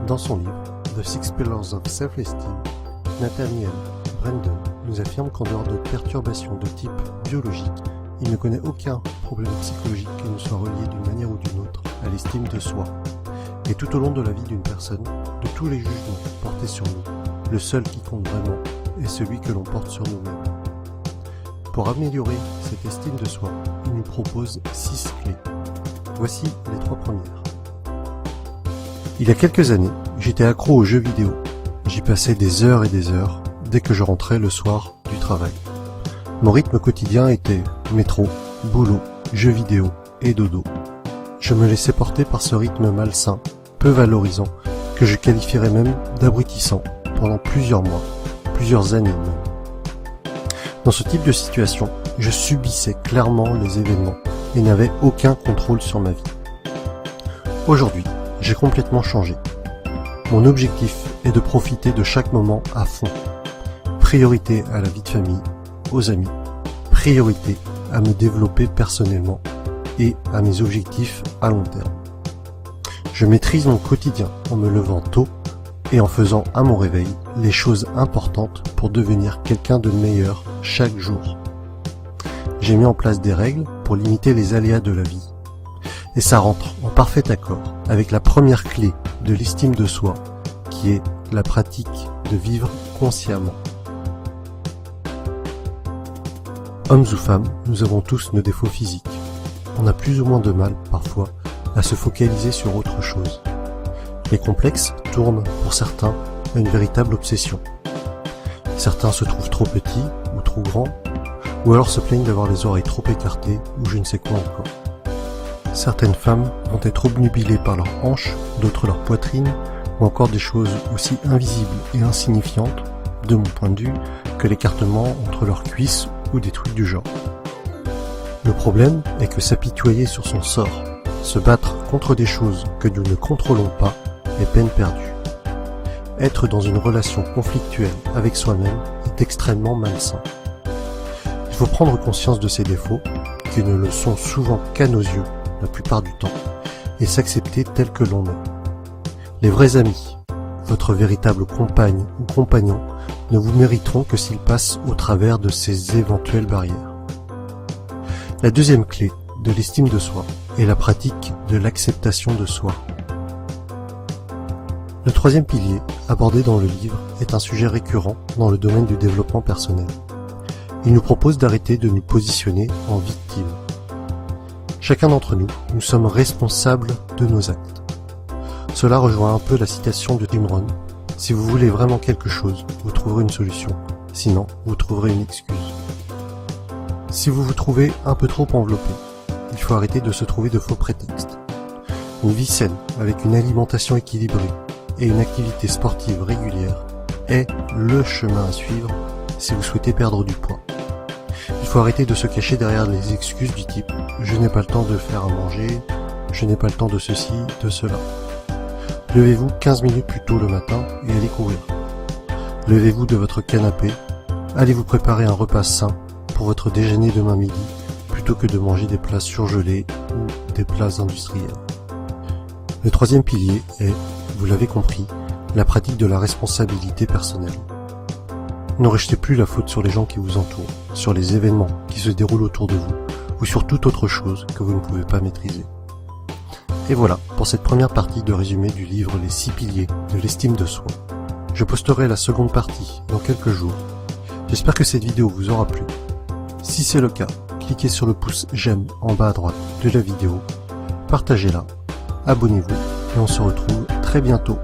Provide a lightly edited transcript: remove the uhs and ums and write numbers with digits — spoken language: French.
Dans son livre The Six Pillars of Self-Esteem, Nathaniel Branden nous affirme qu'en dehors de perturbations de type biologique, il ne connaît aucun problème psychologique qui ne soit relié d'une manière ou d'une autre à l'estime de soi. Et tout au long de la vie d'une personne, de tous les jugements portés sur nous, le seul qui compte vraiment est celui que l'on porte sur nous-mêmes. Pour améliorer cette estime de soi, il nous propose 6 clés. Voici les 3 premières. Il y a quelques années, j'étais accro aux jeux vidéo. J'y passais des heures et des heures dès que je rentrais le soir du travail. Mon rythme quotidien était métro, boulot, jeux vidéo et dodo. Je me laissais porter par ce rythme malsain, peu valorisant, que je qualifierais même d'abrutissant pendant plusieurs mois, plusieurs années même. Dans ce type de situation, je subissais clairement les événements et n'avais aucun contrôle sur ma vie. Aujourd'hui, j'ai complètement changé. Mon objectif est de profiter de chaque moment à fond. Priorité à la vie de famille, aux amis. Priorité à me développer personnellement et à mes objectifs à long terme. Je maîtrise mon quotidien en me levant tôt et en faisant à mon réveil les choses importantes pour devenir quelqu'un de meilleur chaque jour. J'ai mis en place des règles pour limiter les aléas de la vie. Et ça rentre en parfait accord avec la première clé de l'estime de soi, qui est la pratique de vivre consciemment. Hommes ou femmes, nous avons tous nos défauts physiques. On a plus ou moins de mal, parfois, à se focaliser sur autre chose. Les complexes tournent, pour certains, à une véritable obsession. Certains se trouvent trop petits ou trop grands, ou alors se plaignent d'avoir les oreilles trop écartées ou je ne sais quoi encore. Certaines femmes vont être obnubilées par leurs hanches, d'autres leur poitrine, ou encore des choses aussi invisibles et insignifiantes, de mon point de vue, que l'écartement entre leurs cuisses ou des trucs du genre. Le problème est que s'apitoyer sur son sort, se battre contre des choses que nous ne contrôlons pas, est peine perdue. Être dans une relation conflictuelle avec soi-même est extrêmement malsain. Il faut prendre conscience de ses défauts, qui ne le sont souvent qu'à nos yeux, la plupart du temps, et s'accepter tel que l'on est. Les vrais amis, votre véritable compagne ou compagnon, ne vous mériteront que s'ils passent au travers de ces éventuelles barrières. La deuxième clé de l'estime de soi est la pratique de l'acceptation de soi. Le troisième pilier, abordé dans le livre, est un sujet récurrent dans le domaine du développement personnel. Il nous propose d'arrêter de nous positionner en victime. Chacun d'entre nous, nous sommes responsables de nos actes. Cela rejoint un peu la citation de Jim Rohn. Si vous voulez vraiment quelque chose, vous trouverez une solution. Sinon, vous trouverez une excuse. Si vous vous trouvez un peu trop enveloppé, il faut arrêter de se trouver de faux prétextes. Une vie saine, avec une alimentation équilibrée et une activité sportive régulière, est le chemin à suivre si vous souhaitez perdre du poids. Il faut arrêter de se cacher derrière les excuses du type « je n'ai pas le temps de faire à manger »,« je n'ai pas le temps de ceci, de cela ». Levez-vous 15 minutes plus tôt le matin et allez courir. Levez-vous de votre canapé, allez vous préparer un repas sain pour votre déjeuner demain midi, plutôt que de manger des plats surgelés ou des plats industriels. Le troisième pilier est, vous l'avez compris, la pratique de la responsabilité personnelle. Ne rejetez plus la faute sur les gens qui vous entourent, sur les événements qui se déroulent autour de vous, ou sur toute autre chose que vous ne pouvez pas maîtriser. Et voilà pour cette première partie de résumé du livre Les 6 piliers de l'estime de soi. Je posterai la seconde partie dans quelques jours. J'espère que cette vidéo vous aura plu. Si c'est le cas, cliquez sur le pouce j'aime en bas à droite de la vidéo, partagez-la, abonnez-vous et on se retrouve très bientôt